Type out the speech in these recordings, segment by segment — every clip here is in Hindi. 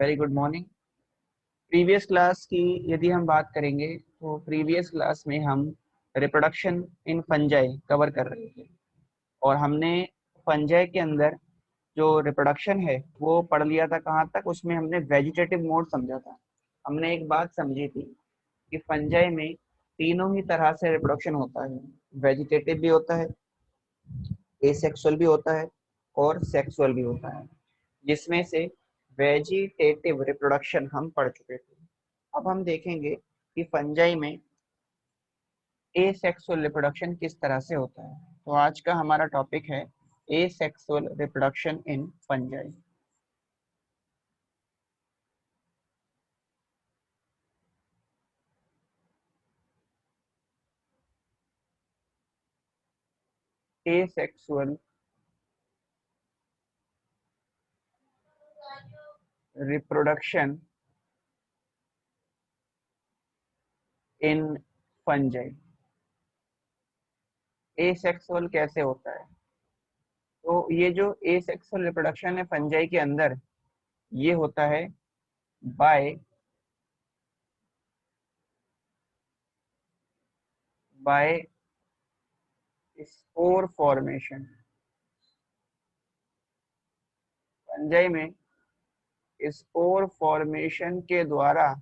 Very good morning. Previous class की यदि हम बात करेंगे तो प्रीवियस क्लास में हम रिप्रोडक्शन इन फंजाई कवर कर रहे थे और हमने फंजाई के अंदर जो रिप्रोडक्शन है वो पढ़ लिया था। कहाँ तक? उसमें हमने वेजिटेटिव मोड समझा था। हमने एक बात समझी थी कि फंजाई में तीनों ही तरह से रिप्रोडक्शन होता है। वेजिटेटिव भी होता है, एसेक्सुअल भी होता है और सेक्सुअल भी होता है, जिसमें से वेजिटेटिव रिप्रोडक्शन हम पढ़ चुके थे। अब हम देखेंगे कि फंजाई में एसेक्सुअल रिप्रोडक्शन किस तरह से होता है। तो आज का हमारा टॉपिक है asexual reproduction in fungi. Asexual reproduction in fungi. Asexual कैसे होता है? तो ये जो एसेक्सुअल रिप्रोडक्शन है फंजाई के अंदर, ये होता है by by spore formation. Fungi में स्पोर फॉर्मेशन के द्वारा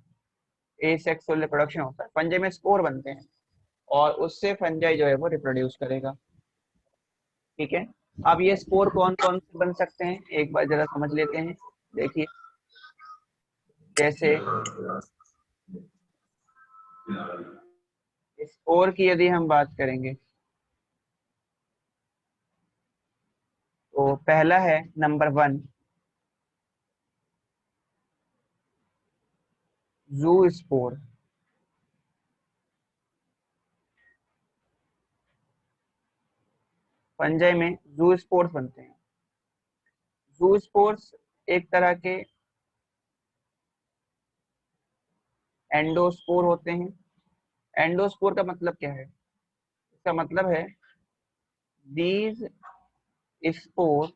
एसेक्सुअल रिप्रोडक्शन होता है। फंजाई में स्पोर बनते हैं और उससे फंजाई जो है वो रिप्रोड्यूस करेगा। ठीक है। अब ये स्पोर कौन कौन से बन सकते हैं एक बार जरा समझ लेते हैं। देखिए, जैसे स्पोर की यदि हम बात करेंगे तो पहला है नंबर 1, जू स्पोर। फंजाई में जू स्पोर्स बनते हैं। जू स्पोर्स एक तरह के एंडोस्पोर होते हैं। एंडोस्पोर का मतलब क्या है? इसका मतलब है these spore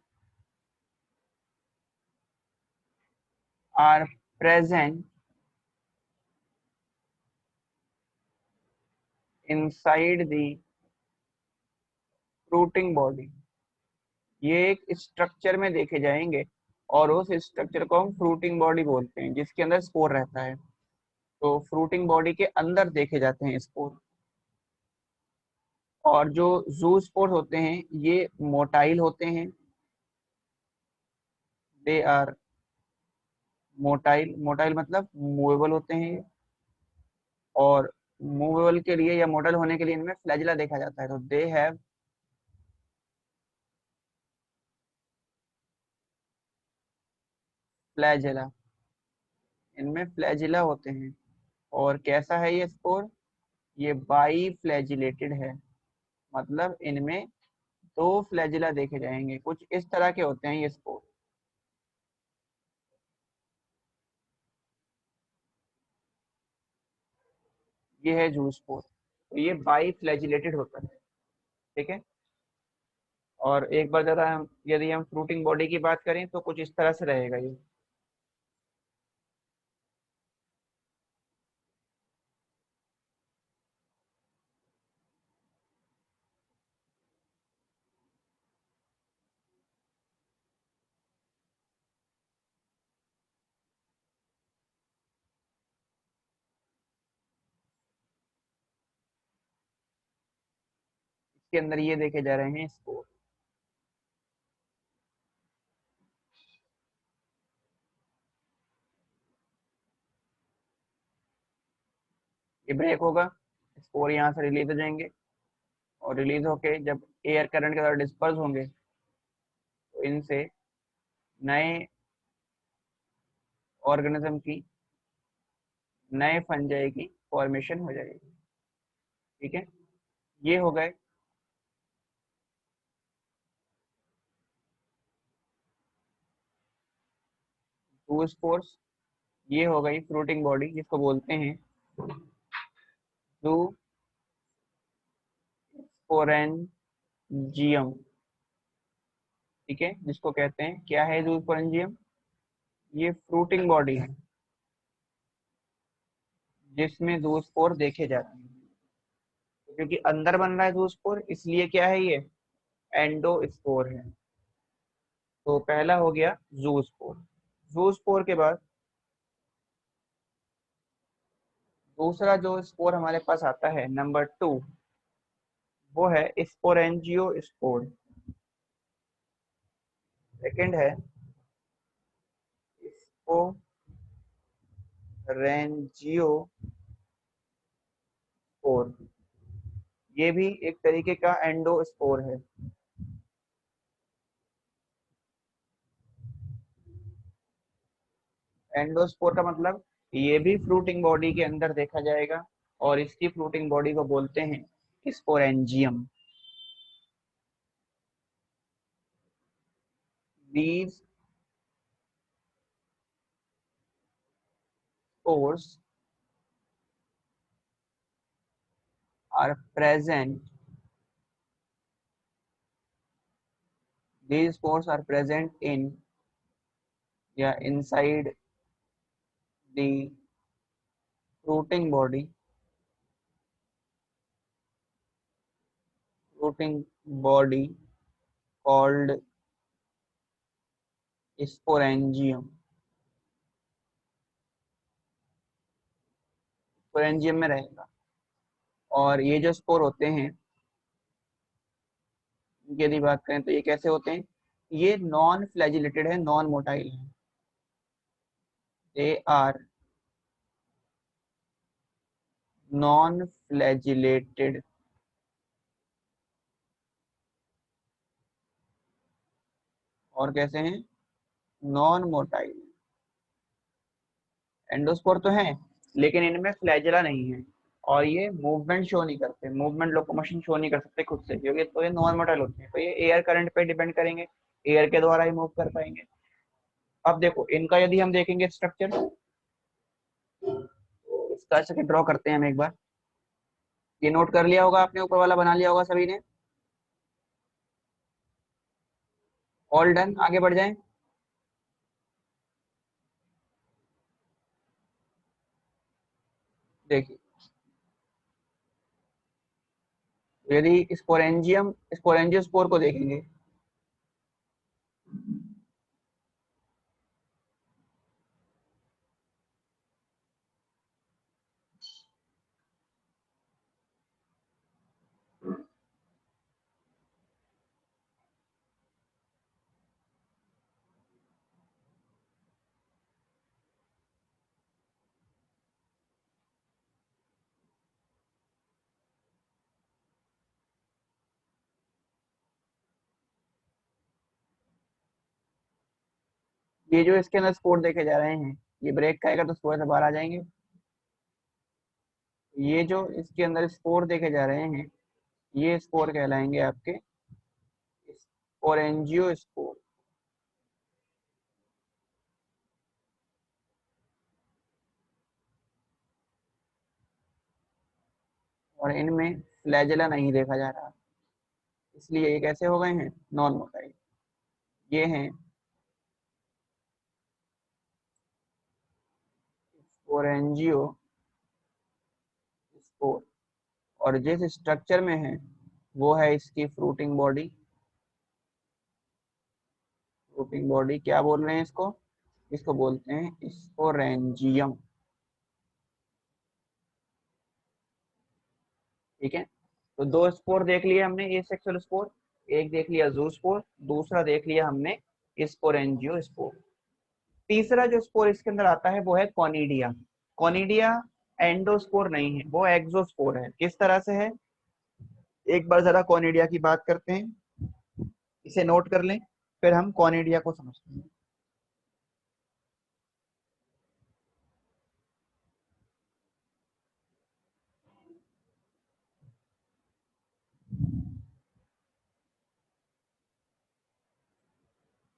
are present inside the fruiting body. ये एक स्ट्रक्चर में देखे जाएंगे और उस स्ट्रक्चर को हम फ्रूटिंग बॉडी बोलते हैं, जिसके अंदर स्पोर रहता है। तो फ्रूटिंग बॉडी के अंदर देखे जाते हैं स्पोर। और जो जू स्पोर होते हैं ये मोटाइल होते हैं। They are motile. मोटाइल मतलब मूवेबल होते हैं। और मूवेबल के लिए या मोटाइल होने के लिए इनमें फ्लैजिला देखा जाता है। तो दे हैव फ्लैजिला। इनमें फ्लैजिला होते हैं। और कैसा है ये स्पोर? ये बाई फ्लैजिलेटेड है। मतलब इनमें दो फ्लैजिला देखे जाएंगे। कुछ इस तरह के होते हैं ये स्पोर। ये है जू स्पोर। तो ये बाई फ्लैजिलेटेड होता है। ठीक है। और एक बार जरा हम यदि हम फ्रूटिंग बॉडी की बात करें तो कुछ इस तरह से रहेगा ये। इसके अंदर ये देखे जा रहे हैं स्पोर। ये ब्रेक होगा, स्पोर यहाँ से रिलीज हो जाएंगे और रिलीज होके जब एयर करंट के द्वारा डिस्पर्स होंगे तो इनसे नए ऑर्गेनिज्म की, नए फंजाई की फॉर्मेशन हो जाएगी। ठीक है। ये हो गए टू स्पोर्स। ये हो गई फ्रूटिंग बॉडी जिसको बोलते हैं टू स्पोरेंजियम। ठीक है, जिसको कहते हैं क्या है जू स्पोरेंजियम? ये फ्रूटिंग बॉडी है जिसमें ज़ूस्पोर देखे जाते हैं। क्योंकि अंदर बन रहा है ज़ूस्पोर, इसलिए क्या है ये, एंडोस्पोर है। तो पहला हो गया ज़ूस्पोर। ज़ूस्पोर के बाद दूसरा जो स्पोर हमारे पास आता है, नंबर 2, वो है स्पोरेंजियोस्पोर। सेकंड है स्पोरेंजियोस्पोर। ये भी एक तरीके का एंडोस्पोर है। एंडोस्पोर का मतलब ये भी फ्रूटिंग बॉडी के अंदर देखा जाएगा, और इसकी फ्रूटिंग बॉडी को बोलते हैं sporangium. These spores are present. These spores are present in, या inside the fruiting body. Fruiting body called sporangium. Sporangium में रहेगा। और ये जो स्पोर होते हैं, इनकी यदि बात करें तो ये कैसे होते हैं, ये नॉन फ्लैजिलेटेड है, नॉन मोटाइल है। They are non flagellated. और कैसे हैं, नॉन मोटाइल। एंडोस्पोर तो है, लेकिन इनमें फ्लैजिला नहीं है, और ये मूवमेंट शो नहीं करते, मूवमेंट लोकोमोशन शो नहीं कर सकते खुद से, क्योंकि तो ये नॉन मोटाइल होते हैं, तो ये एयर करंट पे डिपेंड करेंगे, एयर के द्वारा ही मूव कर पाएंगे। अब देखो इनका यदि हम देखेंगे स्ट्रक्चर, इसका स्ट्रक्चर ड्रॉ करते हैं हम एक बार। ये नोट कर लिया होगा आपने, ऊपर वाला बना लिया होगा सभी ने। ऑल डन, आगे बढ़ जाएं। देखिए, यदि स्पोरेंजियम स्पोरेंजियोस्पोर को देखेंगे, ये जो इसके अंदर स्पोर देखे जा रहे हैं, ये ब्रेक खाएगा तो स्पोर से बाहर आ जाएंगे। ये जो इसके अंदर स्पोर देखे जा रहे हैं, ये स्पोर कहलाएंगे आपके स्पोरेंजियोस्पोर। और इनमें फ्लैजेला नहीं देखा जा रहा, इसलिए ये कैसे हो गए हैं, नॉन मोटाइल। ये हैं स्पोरेंजियोस्पोर, और जिस स्ट्रक्चर में है वो है इसकी फ्रूटिंग बॉडी। फ्रूटिंग बॉडी क्या बोल रहे हैं इसको, इसको बोलते हैं स्पोरेंजियम। ठीक है, तो दो स्पोर देख लिए हमने, ए सेक्सुअल स्पोर। एक देख लिया जू स्पोर, दूसरा देख लिया हमने स्पोरेंजियो स्पोर। तीसरा जो स्पोर इसके अंदर आता है वो है कॉनिडिया। कॉनिडिया एंडोस्पोर नहीं है, वो एक्सोस्पोर है। किस तरह से है, एक बार जरा कॉनिडिया की बात करते हैं, इसे नोट कर लें, फिर हम कॉनिडिया को समझते हैं।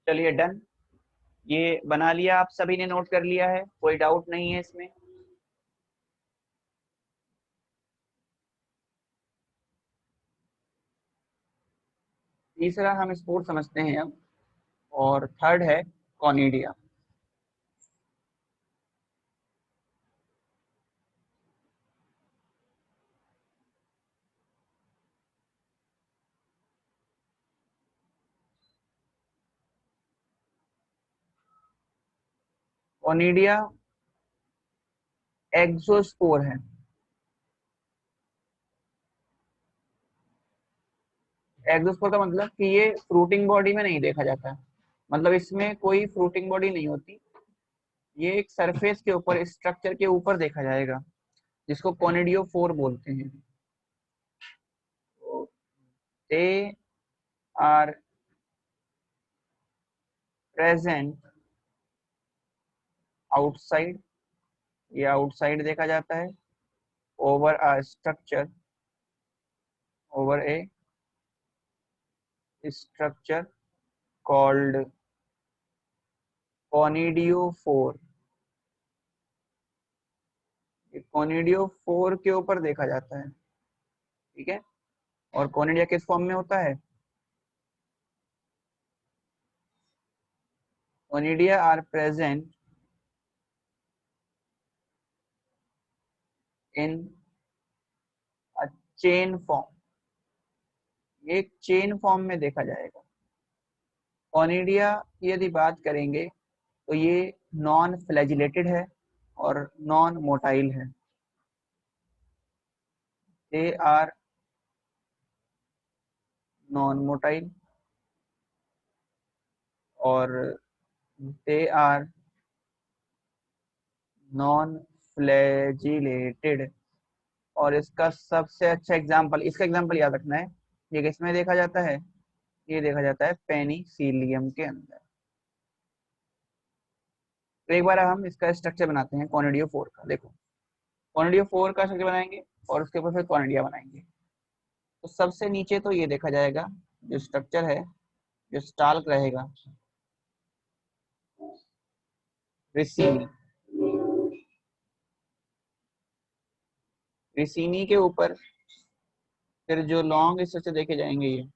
चलिए डन, ये बना लिया, आप सभी ने नोट कर लिया है, कोई डाउट नहीं है इसमें। तीसरा हम स्पोर समझते हैं अब, और थर्ड है कॉनिडिया। ओनिडिया एक्सोस्पोर है। एक्सोस्पोर का मतलब कि ये फ्रूटिंग बॉडी में नहीं देखा जाता, मतलब इसमें कोई फ्रूटिंग बॉडी नहीं होती, ये एक सरफेस के ऊपर, स्ट्रक्चर के ऊपर देखा जाएगा, जिसको कोनिडियोफोर बोलते हैं। दे आर प्रेजेंट आउटसाइड, ये आउटसाइड देखा जाता है, over a structure, over A structure called conidiophore. Conidiophore के ऊपर देखा जाता है, ठीक है। और कोनिडिया किस फॉर्म में होता है? Conidia are present in a chain form, ये एक चेन फॉर्म में देखा जाएगा। कोनिडिया की यदि बात करेंगे तो ये नॉन फ्लैजिलेटेड है और नॉन मोटाइल है। दे आर नॉन मोटाइल और दे आर नॉन फ्लैजिलेटेड। और इसका सबसे अच्छा एग्जाम्पल, इसका एग्जाम्पल याद रखना है, ये किसमें देखा जाता है? ये देखा जाता है पेनिसिलियम के अंदर। तो एक बार हम इसका स्ट्रक्चर बनाते हैं कोनिडियो फोर का। देखो, कोनिडियो फोर का स्ट्रक्चर बनाएंगे और उसके ऊपर फिर कोनिडिया बनाएंगे। तो सबसे नीचे तो ये देखा जाएगा, जो स्ट्रक्चर है, जो स्टाल्क रहेगा, रिसीनी, रिसीनी के ऊपर फिर जो लॉन्ग स्ट्रक्चर देखे जाएंगे, ये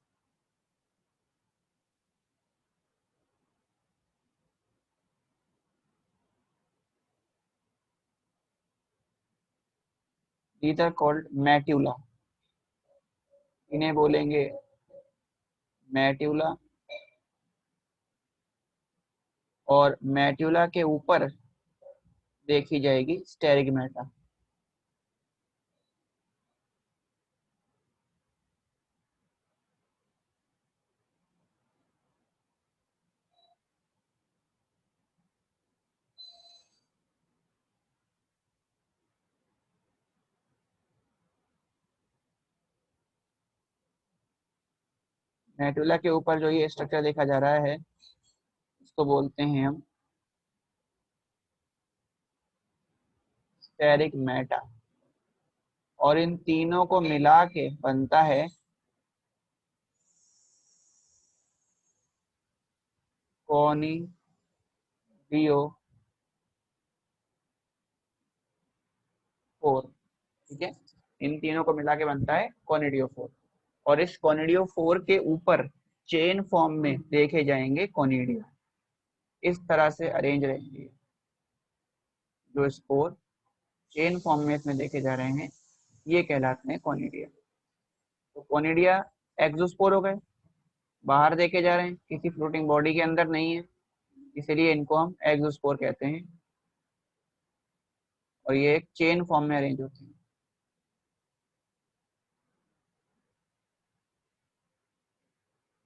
these are called मैट्यूला, इन्हें बोलेंगे मैट्यूला। और मैट्यूला के ऊपर देखी जाएगी स्टेरिगमेटा। मैट्यूला के ऊपर जो ये स्ट्रक्चर देखा जा रहा है, इसको बोलते हैं हम स्टेरिगमेटा। और इन तीनों को मिला के बनता है कोनिडियोफोर, ठीक है। इन तीनों को मिला के बनता है कोनिडियोफोर। और इस कोनिडियोफोर के ऊपर चेन फॉर्म में देखे जाएंगे कोनिडिया, इस तरह से अरेंज रहेंगे। जो स्पोर चेन फॉर्म में इसमें देखे जा रहे हैं, ये कहलाते हैं कोनिडिया। तो कोनिडिया एक्सोस्पोर हो गए, बाहर देखे जा रहे हैं, किसी फ्लोटिंग बॉडी के अंदर नहीं है, इसलिए इनको हम एक्सोस्पोर कहते हैं। और ये एक चेन फॉर्म में अरेंज होते हैं,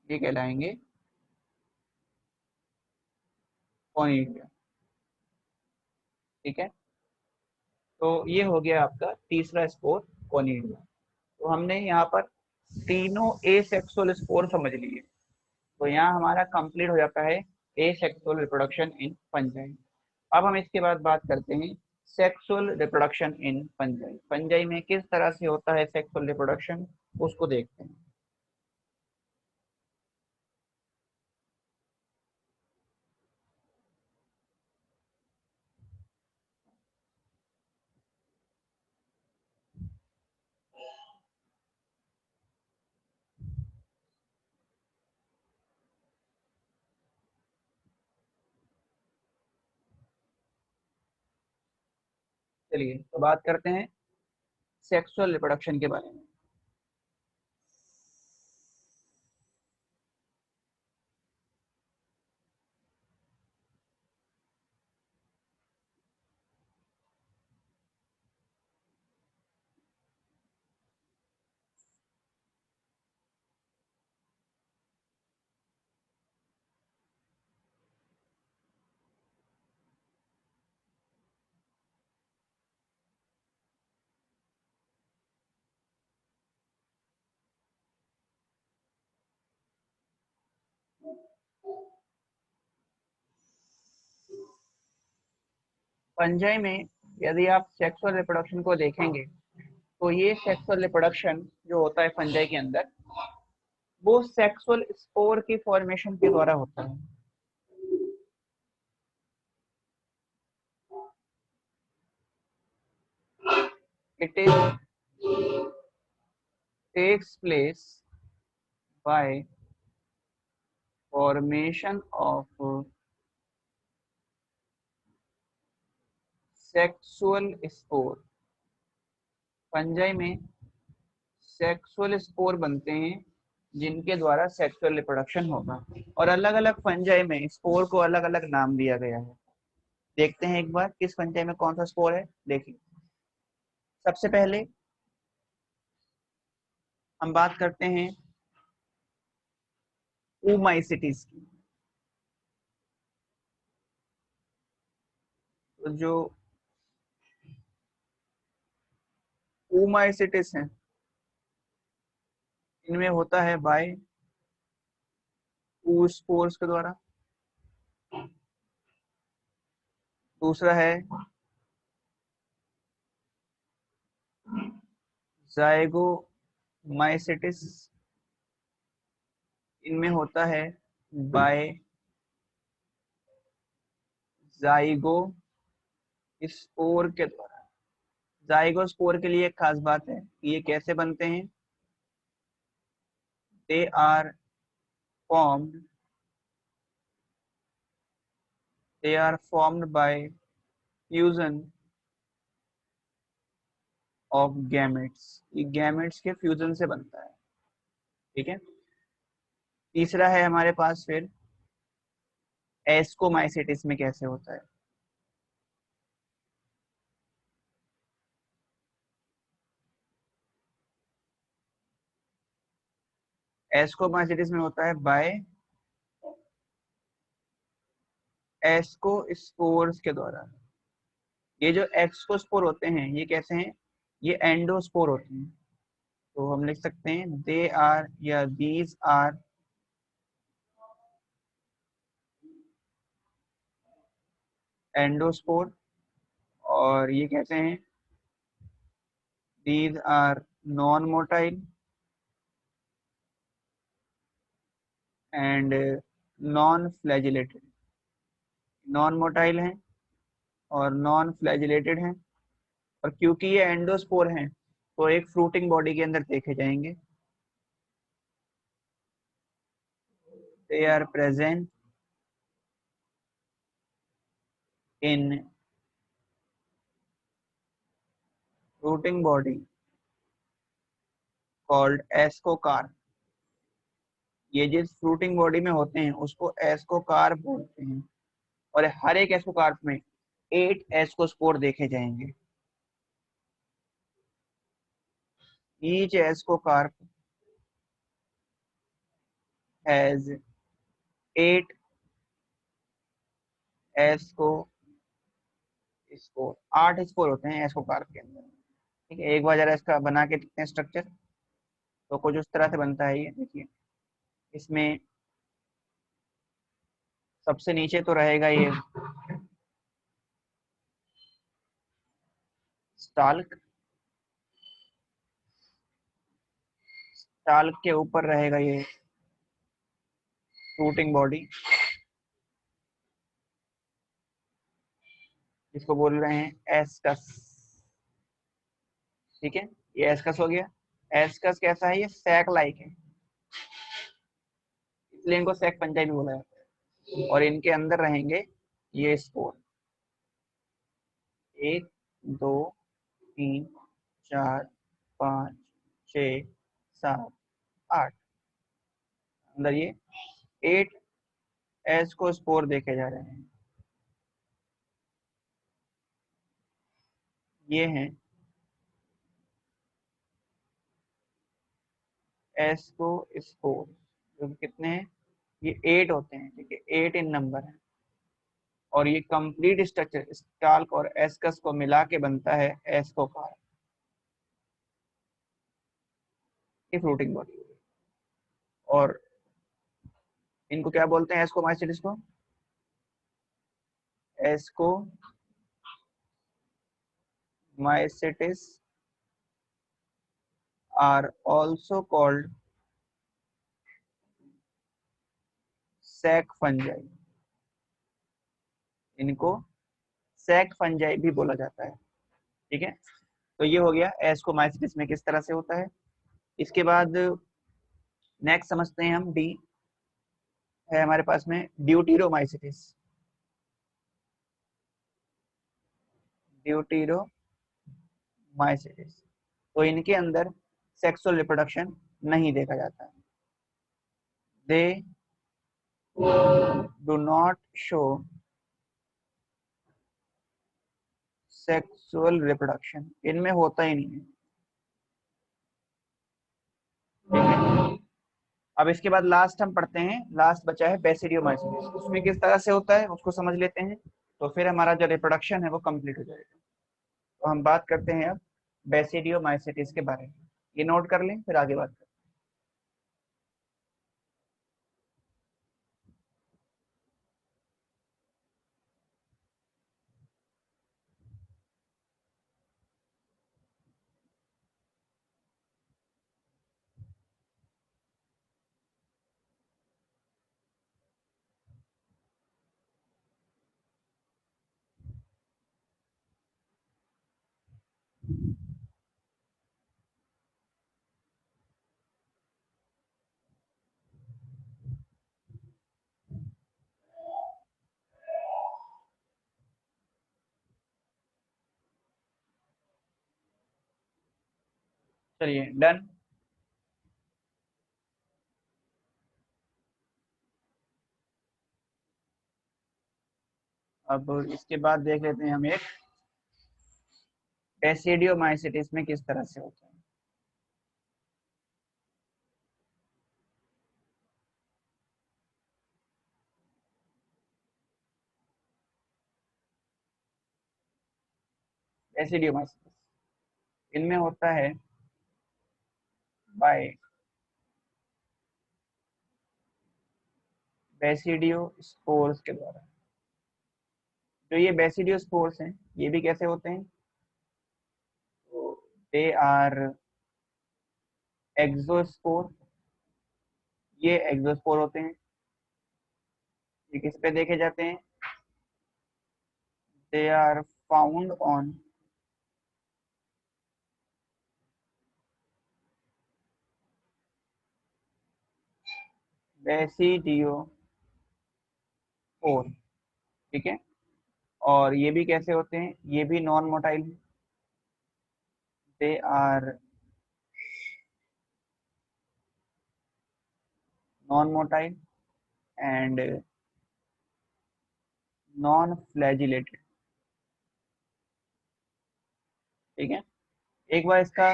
ये कहलाएंगे कोनिडिया, ठीक है। तो ये हो गया आपका तीसरा स्पोर, कोनिडिया। तो हमने यहाँ पर तीनों एसेक्सुअल स्पोर समझ लिए। तो यहाँ हमारा कंप्लीट हो जाता है एसेक्सुअल रिप्रोडक्शन इन फंजाई। अब हम इसके बाद बात करते हैं sexual reproduction in fungi. Fungi में किस तरह से होता है सेक्सुअल रिप्रोडक्शन, उसको देखते हैं। चलिए तो बात करते हैं सेक्सुअल रिप्रोडक्शन के बारे में। फंजाई में यदि आप सेक्सुअल रिप्रोडक्शन को देखेंगे तो ये सेक्सुअल रिप्रोडक्शन जो होता है फंजाई के अंदर वो सेक्सुअल स्पोर की फॉर्मेशन के द्वारा होता है। It is takes place by formation of sexual spore. Fungi में सेक्सुअल स्पोर बनते हैं जिनके द्वारा सेक्सुअल रिप्रोडक्शन होगा, और अलग अलग फंजाई में स्पोर को अलग अलग नाम दिया गया है। देखते हैं एक बार किस फंजाई में कौन सा स्पोर है। देखिए, सबसे पहले हम बात करते हैं ओमाइसिटीज की। तो जो ओमाइसिटिस है इनमें होता है बाय oospores के द्वारा। दूसरा है जाइगोमाइसिटिस, इनमें होता है बाय जाइगोस्पोर के द्वारा। जाइगोस्पोर के लिए एक खास बात है कि ये कैसे बनते हैं। They are formed by fusion of gametes. ये गैमेट्स के फ्यूजन से बनता है। ठीक है। तीसरा है हमारे पास फिर एस्कोमाइसिटिस में कैसे होता है। एस्कोमाइसिटिस में होता है बाय एस्कोस्पोर्स के द्वारा। ये जो एक्सकोस्पोर होते हैं ये कैसे हैं, ये एंडोस्पोर होते हैं। तो हम लिख सकते हैं दे आर या दीज आर एंडोस्पोर, और ये कहते हैं these are non motile and non flagellated. Non motile हैं और नॉन फ्लैजिलेटेड हैं, और क्योंकि ये एंडोस्पोर हैं तो एक फ्रूटिंग बॉडी के अंदर देखे जाएंगे। They are present in fruiting body called ascocarp. ये जिस फ्रूटिंग बॉडी में होते हैं उसको एस्कोकार्प बोलते हैं, और हर एक एस्कोकार्प में 8 एस्कोस्पोर देखे जाएंगे। Each ascocarp has 8 ascospore. 8 spore होते हैं एस्कोकार्प के अंदर। ठीक है, एक बार जरा इसका बना के देखते हैं स्ट्रक्चर। तो कुछ उस तरह से बनता है ये। देखिए, इसमें सबसे नीचे तो रहेगा ये स्टाल्क। स्टाल्क के ऊपर रहेगा ये फ्रूटिंग बॉडी, जिसको बोल रहे हैं एस्कस। ठीक है, ये एस्कस हो गया। एस्कस कैसा है, ये सैक लाइक है, इसलिए इनको सैक फंजाई भी बोला जाता है। और इनके अंदर रहेंगे ये स्पोर। 1 2 3 4 5 6 7 8, अंदर ये 8 एस्कोस्पोर देखे जा रहे हैं। ये हैं एस्कोस्पोर, जो कितने हैं, ये 8 होते हैं। ठीक है, 8 इन नंबर है, और ये कंप्लीट स्ट्रक्चर स्टाल्क और एस्कस को मिला के बनता है एस्कोकार, ये फ्रूटिंग बॉडी। और इनको क्या बोलते हैं एस्कोमाइसिटिस को, एस्को mycetes are also called sac fungi। इनको सैक फंजाई भी बोला जाता है। ठीक है, तो ये हो गया एस्कोमाइसिस में किस तरह से होता है। इसके बाद नेक्स्ट समझते हैं हम, डी है हमारे पास में ड्यूटीरोमाइसिस। ड्यूटीरोमाइसिस, तो इनके अंदर सेक्सुअल रिप्रोडक्शन नहीं देखा जाता है। They do not show sexual reproduction, इनमें होता ही नहीं है। ठीक है, अब इसके बाद लास्ट हम पढ़ते हैं, लास्ट बचा है बेसिडियोमाइसिस। उसमें किस तरह से होता है उसको समझ लेते हैं, तो फिर हमारा जो रिप्रोडक्शन है वो कंप्लीट हो जाएगा। तो हम बात करते हैं अब बेसिडियोमाइसिस के बारे में। ये नोट कर लें, फिर आगे बात करते हैं। चलिए डन। अब इसके बाद देख लेते हैं हम एक बेसिडियोमाइसिस में किस तरह से होता है। बेसिडियोमाइसिस इनमें होता है बाय बेसिडियोस्पोर्स के द्वारा। जो ये बेसिडियोस्पोर्स हैं ये भी कैसे होते हैं, दे आर एक्सोस्पोर, ये एक्सोस्पोर होते हैं। ये किस पे देखे जाते हैं, they are found on basidiospore. ठीक है, और ये भी कैसे होते हैं, ये भी non motile, they are non motile and non flagellated. ठीक है, एक बार इसका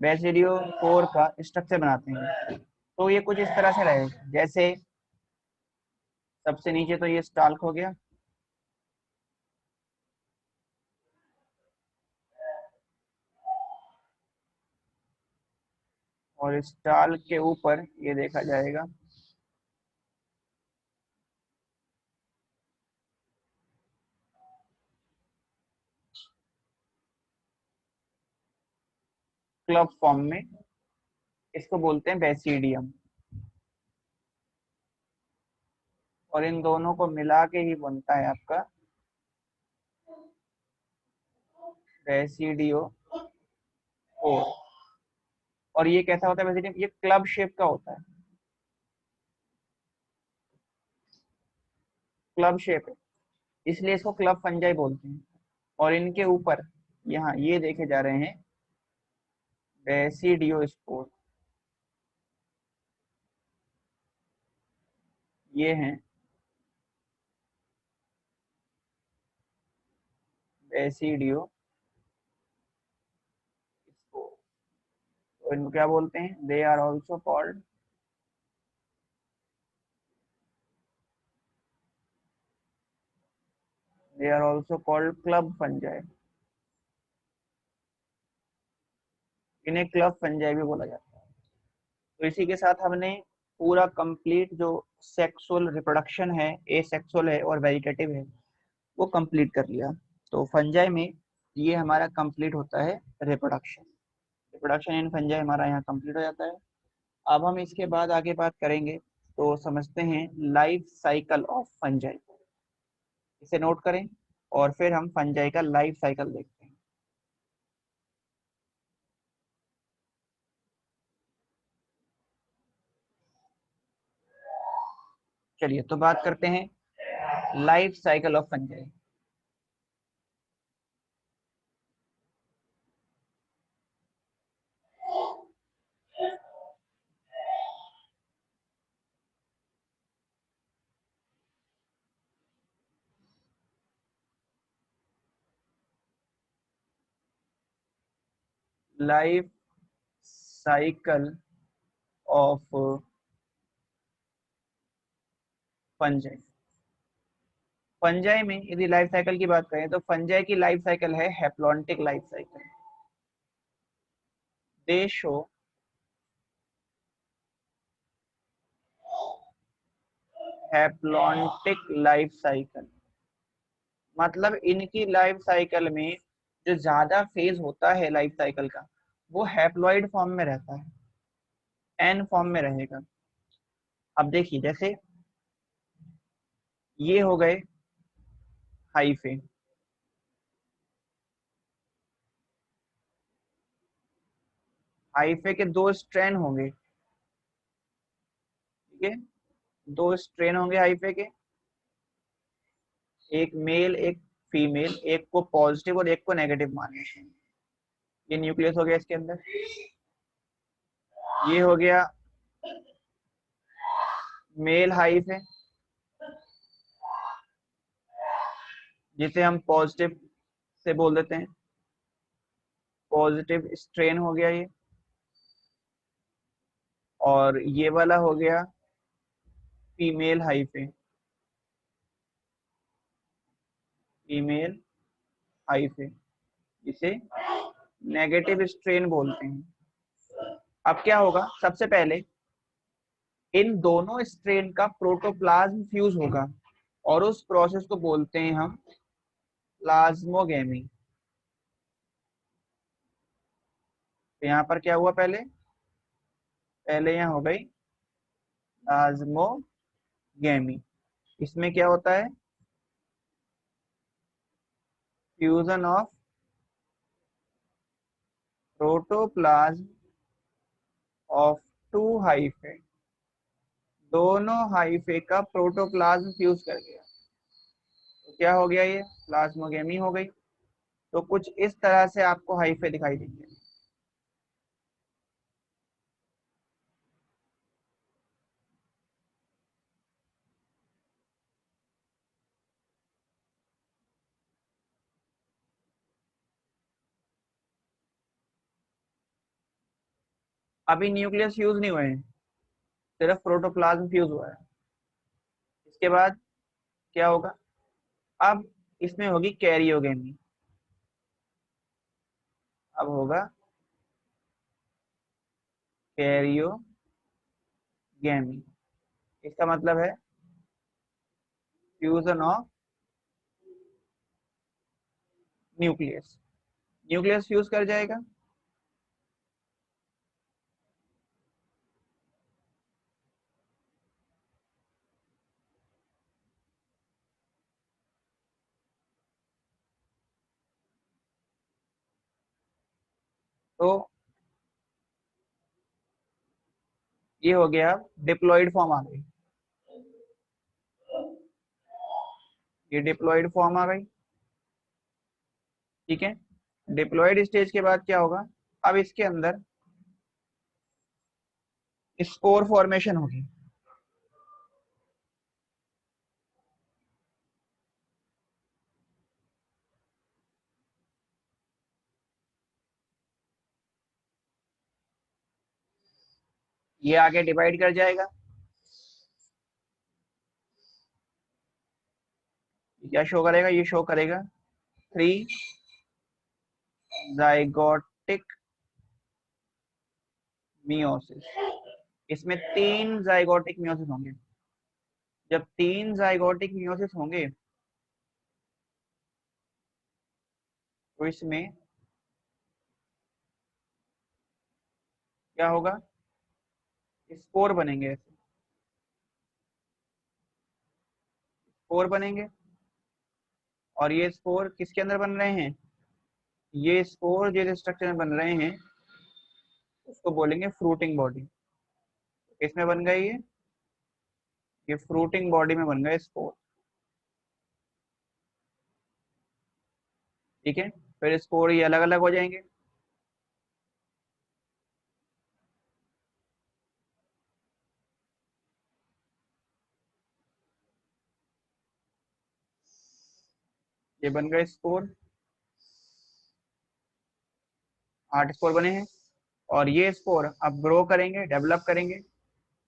बेसिडियोस्पोर का स्ट्रक्चर बनाते हैं, तो ये कुछ इस तरह से रहेगा। जैसे सबसे नीचे तो ये स्टाल्क हो गया, और स्टाल्क के ऊपर ये देखा जाएगा क्लब फॉर्म में, इसको बोलते हैं बेसिडियम। और इन दोनों को मिला के ही बनता है आपका बेसिडियोस्पोर। और ये कैसा होता है बेसिडियम, ये क्लब शेप का होता है, क्लब शेप है, इसलिए इसको क्लब फंजाई बोलते हैं। और इनके ऊपर यहाँ ये देखे जा रहे हैं बेसिडियोस्पोर, ये हैं बेसिडियोस्पोर। तो इनको क्या बोलते हैं, they are also called club fungi. इन्हें क्लब फंजाई भी बोला जाता है। तो इसी के साथ हमने पूरा कंप्लीट जो सेक्सुअल रिप्रोडक्शन है, ए सेक्सुअल है और वेजिटेटिव है, वो कंप्लीट कर लिया। तो फंजाई में ये हमारा कंप्लीट होता है रिप्रोडक्शन। रिप्रोडक्शन इन फंजाई हमारा यहाँ कंप्लीट हो जाता है। अब हम इसके बाद आगे बात करेंगे, तो समझते हैं लाइफ साइकिल ऑफ फंजाई। इसे नोट करें और फिर हम फंजाई का लाइफ साइकिल देखते हैं। चलिए तो बात करते हैं life cycle of fungi. Life cycle of fungi. Fungi में यदि लाइफ साइकिल की बात करें तो फंजाई की लाइफ साइकिल है हैप्लॉन्टिक लाइफ साइकिल। दे शो हैप्लॉन्टिक लाइफ साइकिल, मतलब इनकी लाइफ साइकिल में जो ज्यादा फेज होता है लाइफ साइकिल का वो हैप्लॉइड फॉर्म में रहता है, एन फॉर्म में रहेगा। अब देखिए जैसे ये हो गए हाइफे, हाइफे के दो स्ट्रैंड होंगे, ठीक है, दो स्ट्रैंड होंगे हाइफे के, एक मेल एक फीमेल, एक को पॉजिटिव और एक को नेगेटिव मानना है। ये न्यूक्लियस हो गया इसके अंदर। ये हो गया मेल हाइफे जिसे हम पॉजिटिव से बोल देते हैं, पॉजिटिव स्ट्रेन हो गया ये। और ये वाला हो गया फीमेल हाइफे, फीमेल हाइफे जिसे नेगेटिव स्ट्रेन बोलते हैं। अब क्या होगा, सबसे पहले इन दोनों स्ट्रेन का प्रोटोप्लाज्म फ्यूज होगा और उस प्रोसेस को बोलते हैं हम प्लाज्मोगेमी। तो यहाँ पर क्या हुआ, पहले पहले यहाँ हो गई प्लाज्मोगेमी। इसमें क्या होता है, fusion of protoplasm of two hyphae, दोनों हाइफे का प्रोटोप्लाज्म फ्यूज कर गया तो क्या हो गया, ये प्लाज्मोगेमी हो गई। तो कुछ इस तरह से आपको हाइफे दिखाई देंगे। अभी न्यूक्लियस फ्यूज नहीं हुए हैं, सिर्फ प्रोटोप्लाज्म फ्यूज हुआ है। इसके बाद क्या होगा, अब इसमें होगी कैरियोगेमी। अब होगा कैरियोगेमी, इसका मतलब है fusion of nucleus, nucleus fuse कर जाएगा। तो ये हो गया, डिप्लॉइड फॉर्म आ गई, ये डिप्लॉइड फॉर्म आ गई, ठीक है। डिप्लॉइड स्टेज के बाद क्या होगा, अब इसके अंदर स्पोर फॉर्मेशन होगी। ये आगे डिवाइड कर जाएगा, क्या शो करेगा, ये शो करेगा 3 जाइगोटिक मियोसिस। इसमें 3 जाइगोटिक मियोसिस होंगे। जब 3 जाइगोटिक मियोसिस होंगे तो इसमें क्या होगा, स्पोर बनेंगे, स्पोर बनेंगे। और ये स्पोर किसके अंदर बन रहे हैं, ये स्पोर जिस स्ट्रक्चर में बन रहे हैं उसको बोलेंगे फ्रूटिंग बॉडी। किसमें बन गई ये फ्रूटिंग बॉडी में बन गए स्पोर। ठीक है, फिर स्पोर ये अलग अलग हो जाएंगे। ये बन गए स्पोर, 8 स्पोर बने हैं। और ये स्पोर अब ग्रो करेंगे, डेवलप करेंगे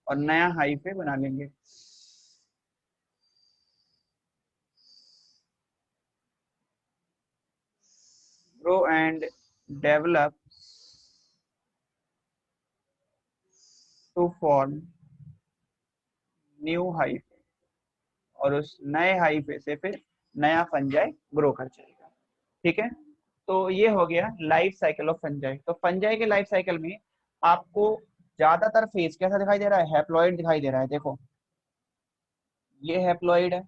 और नया हाइफे बना लेंगे। Grow and develop to form new hyphae, और उस नए हाइफे से फिर नया फंजाई ग्रो कर जाएगा। ठीक है, तो ये हो गया लाइफ साइकिल ऑफ फंजाई। तो फंजाई के लाइफ साइकिल में आपको ज्यादातर फेज कैसा दिखाई दे रहा है, हैप्लॉइड दिखाई दे रहा है। देखो ये हैप्लॉइड है,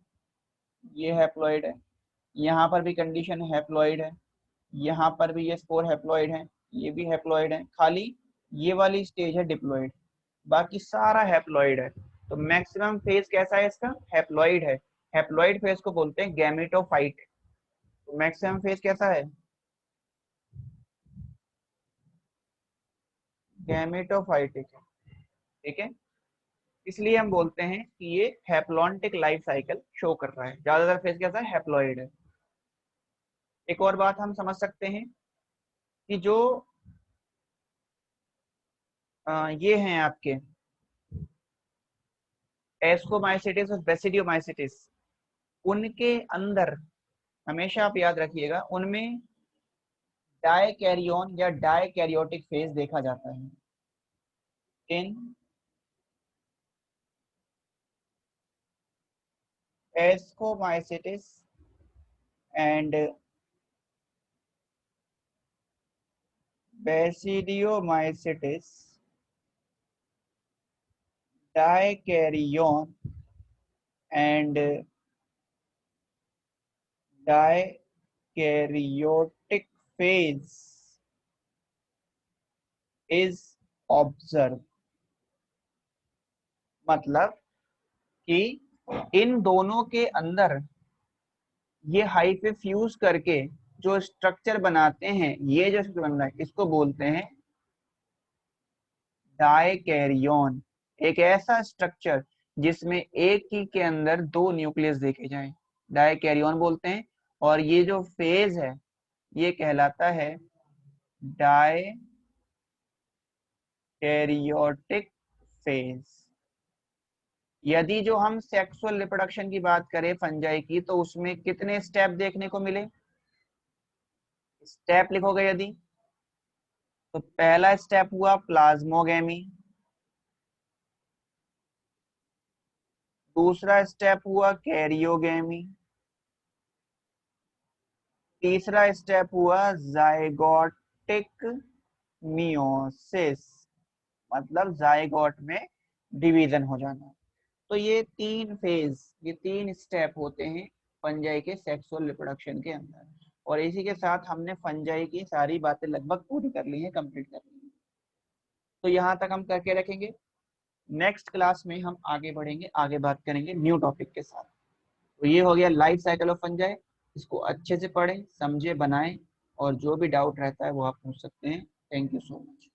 ये हैप्लॉइड है, यहाँ पर भी कंडीशन हैप्लॉइड है, यहाँ पर भी ये स्पोर हैप्लॉइड है, ये भी हैप्लॉइड है, खाली ये वाली स्टेज है डिप्लॉइड, बाकी सारा हैप्लॉइड है। तो मैक्सिमम फेज कैसा है इसका, हैप्लॉइड है। हैप्लॉइड फेज को बोलते हैं गैमेटोफाइट। तो मैक्सिमम फेज कैसा है, गैमेटोफाइटिक है। ठीक है, इसलिए हम बोलते हैं कि ये हैप्लॉन्टिक लाइफ साइकिल शो कर रहा है। ज्यादातर फेज कैसा है, हैप्लॉइड है। एक और बात हम समझ सकते हैं कि जो ये हैं आपके एस्कोमाइसिटिस और बेसिडियोमाइसिटिस, उनके अंदर हमेशा आप याद रखिएगा उनमें डायकैरियोन या डायकैरियोटिक फेज देखा जाता है। In ascomycetes and basidiomycetes dikaryon and dikaryotic phase is observed। मतलब कि इन दोनों के अंदर ये हाइफे फ्यूज करके जो स्ट्रक्चर बनाते हैं, ये जो बन रहा है इसको बोलते हैं डायकैरियोन। एक ऐसा स्ट्रक्चर जिसमें एक ही के अंदर दो न्यूक्लियस देखे जाएं, डायकैरियोन बोलते हैं। और ये जो फेज है ये कहलाता है डायकैरियोटिक फेज। यदि जो हम सेक्सुअल रिप्रोडक्शन की बात करें फंजाई की, तो उसमें कितने स्टेप देखने को मिले, स्टेप लिखोगे यदि, तो पहला स्टेप हुआ प्लाज्मोगेमी, दूसरा स्टेप हुआ कैरियोगेमी, तीसरा स्टेप हुआ जाइगोटिक मियोसिस, मतलब जाइगोट में डिवीजन हो जाना। तो ये तीन फेज, ये तीन स्टेप होते हैं फंजाई के सेक्सुअल रिप्रोडक्शन के अंदर। और इसी के साथ हमने फंजाई की सारी बातें लगभग पूरी कर ली हैं, कंप्लीट कर ली हैं। तो यहाँ तक हम करके रखेंगे। नेक्स्ट क्लास में हम आगे बढ़ेंगे, आगे बात करेंगे न्यू टॉपिक के साथ। तो ये हो गया लाइफ साइकिल ऑफ फंजाई। इसको अच्छे से पढ़ें, समझे, बनाएं, और जो भी डाउट रहता है वो आप पूछ सकते हैं। Thank you so much.